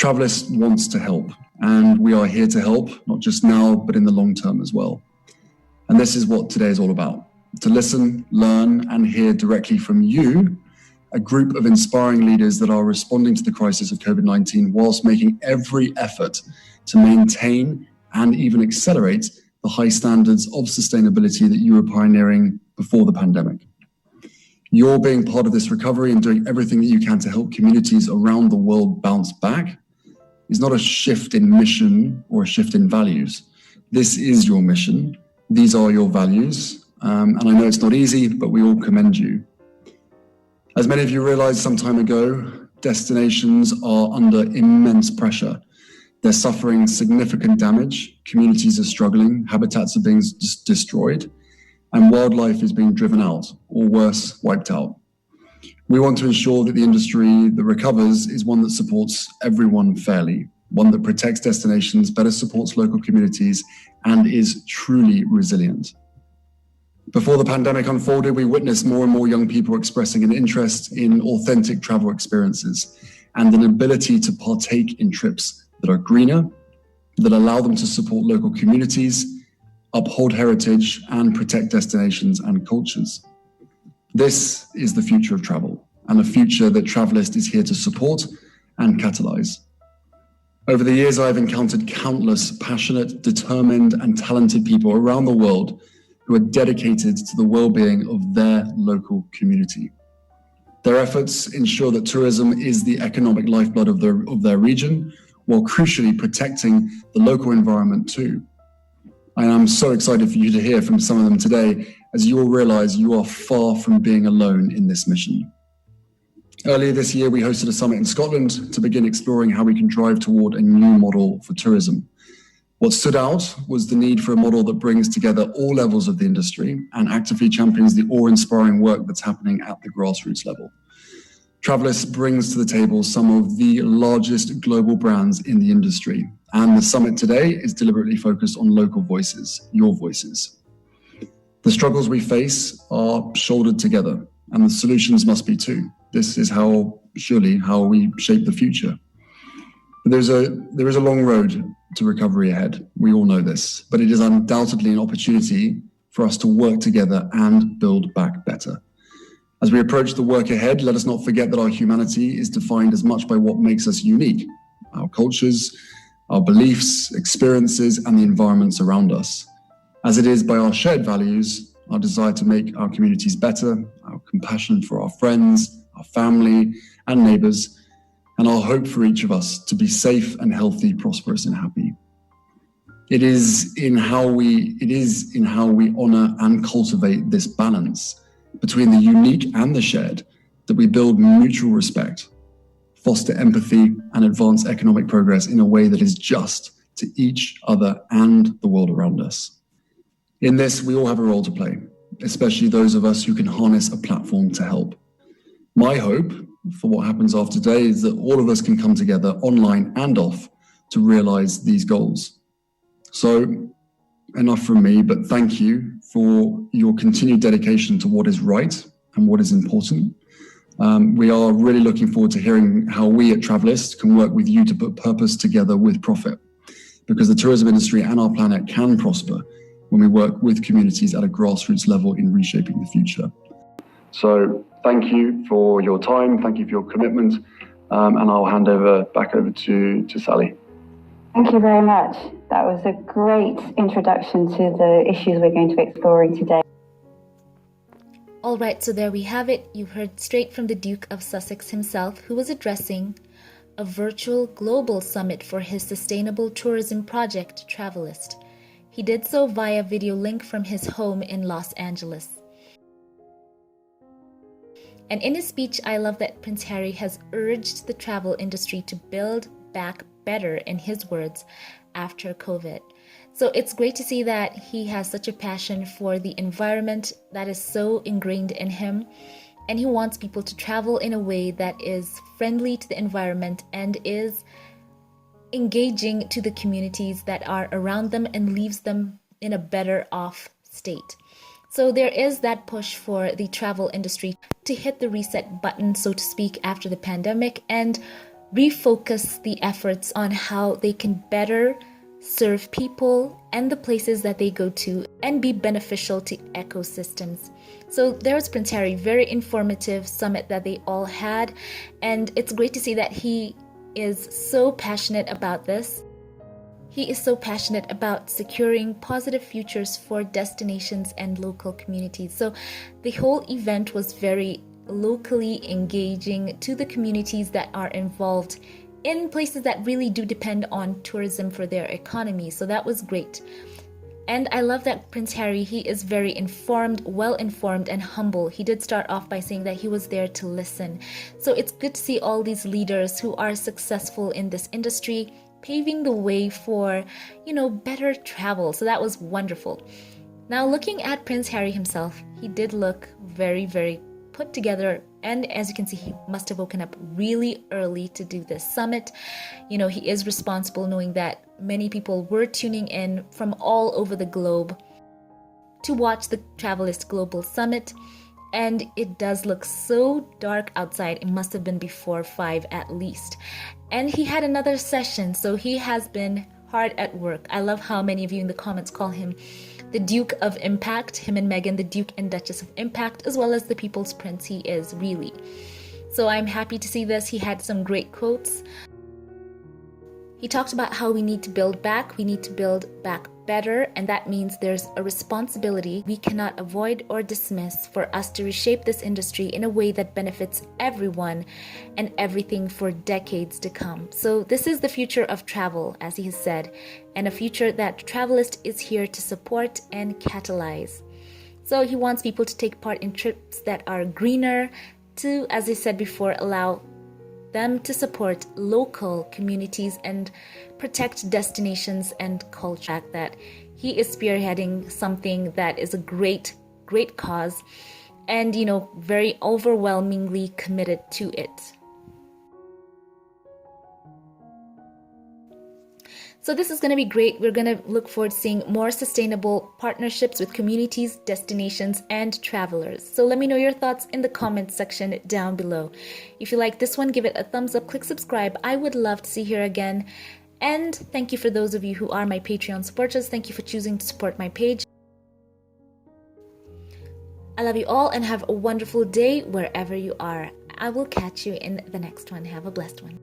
Travalyst wants to help, and we are here to help, not just now, but in the long term as well. And this is what today is all about: to listen, learn, and hear directly from you, a group of inspiring leaders that are responding to the crisis of COVID-19 whilst making every effort to maintain and even accelerate the high standards of sustainability that you were pioneering before the pandemic. You're being part of this recovery and doing everything that you can to help communities around the world bounce back is not a shift in mission or a shift in values. This is your mission. These are your values. And I know it's not easy, but we all commend you. As many of you realized some time ago, destinations are under immense pressure. They're suffering significant damage, communities are struggling, habitats are being destroyed, and wildlife is being driven out, or worse, wiped out. We want to ensure that the industry that recovers is one that supports everyone fairly, one that protects destinations, better supports local communities, and is truly resilient. Before the pandemic unfolded, we witnessed more and more young people expressing an interest in authentic travel experiences and an ability to partake in trips that are greener, that allow them to support local communities, uphold heritage, and protect destinations and cultures. This is the future of travel, and a future that Travalyst is here to support and catalyze. Over the years, I've encountered countless passionate, determined, and talented people around the world who are dedicated to the well-being of their local community. Their efforts ensure that tourism is the economic lifeblood of their region, while crucially protecting the local environment too. I am so excited for you to hear from some of them today, as you will realize you are far from being alone in this mission. Earlier this year, we hosted a summit in Scotland to begin exploring how we can drive toward a new model for tourism. What stood out was the need for a model that brings together all levels of the industry and actively champions the awe-inspiring work that's happening at the grassroots level. Travalyst brings to the table some of the largest global brands in the industry, and the summit today is deliberately focused on local voices, your voices. The struggles we face are shouldered together, and the solutions must be too. This is surely how we shape the future. But there is a long road to recovery ahead. We all know this, but it is undoubtedly an opportunity for us to work together and build back better. As we approach the work ahead, let us not forget that our humanity is defined as much by what makes us unique: our cultures, our beliefs, experiences, and the environments around us, as it is by our shared values, our desire to make our communities better, our compassion for our friends, our family, and neighbors, and our hope for each of us to be safe and healthy, prosperous and happy. It is in how we honor and cultivate this balance between the unique and the shared that we build mutual respect, foster empathy, and advance economic progress in a way that is just to each other and the world around us. In this, we all have a role to play, especially those of us who can harness a platform to help. My hope for what happens after today is that all of us can come together online and off to realize these goals. So enough from me, but thank you for your continued dedication to what is right and what is important. We are really looking forward to hearing how we at Travalyst can work with you to put purpose together with profit, because the tourism industry and our planet can prosper when we work with communities at a grassroots level in reshaping the future. So thank you for your time, thank you for your commitment, and I'll hand back over to Sally. Thank you very much. That was a great introduction to the issues we're going to be exploring today. All right, so there we have it. You heard straight from the Duke of Sussex himself, who was addressing a virtual global summit for his sustainable tourism project, Travalyst. He did so via video link from his home in Los Angeles. And in his speech, I love that Prince Harry has urged the travel industry to build back better, in his words, after COVID. So it's great to see that he has such a passion for the environment that is so ingrained in him, and he wants people to travel in a way that is friendly to the environment and is engaging to the communities that are around them and leaves them in a better off state. So there is that push for the travel industry to hit the reset button, so to speak, after the pandemic and refocus the efforts on how they can better serve people and the places that they go to and be beneficial to ecosystems. So there was Prince Harry, very informative summit that they all had, and it's great to see that he is so passionate about this. He is so passionate about securing positive futures for destinations and local communities. So the whole event was very locally engaging to the communities that are involved in places that really do depend on tourism for their economy. So that was great. And I love that Prince Harry, he is very informed, well-informed, and humble. He did start off by saying that he was there to listen. So it's good to see all these leaders who are successful in this industry paving the way for, better travel. So that was wonderful. Now, looking at Prince Harry himself, he did look very, very put together. And as you can see, he must have woken up really early to do this summit. He is responsible, knowing that many people were tuning in from all over the globe to watch the Travalyst Global Summit. And it does look so dark outside. It must have been before 5 at least. And he had another session, so he has been hard at work. I love how many of you in the comments call him the Duke of Impact, him and Meghan, the Duke and Duchess of Impact, as well as the People's Prince he is, really. So I'm happy to see this. He had some great quotes. He talked about how we need to build back better, and that means there's a responsibility we cannot avoid or dismiss for us to reshape this industry in a way that benefits everyone and everything for decades to come. So this is the future of travel, as he has said, and a future that Travalyst is here to support and catalyze. So he wants people to take part in trips that are greener, to, as I said before, allow them to support local communities and protect destinations and culture. That he is spearheading something that is a great cause and, very overwhelmingly committed to it. So this is going to be great. We're going to look forward to seeing more sustainable partnerships with communities, destinations, and travelers. So let me know your thoughts in the comments section down below. If you like this one, give it a thumbs up, click subscribe. I would love to see you here again. And thank you for those of you who are my Patreon supporters. Thank you for choosing to support my page. I love you all and have a wonderful day wherever you are. I will catch you in the next one. Have a blessed one.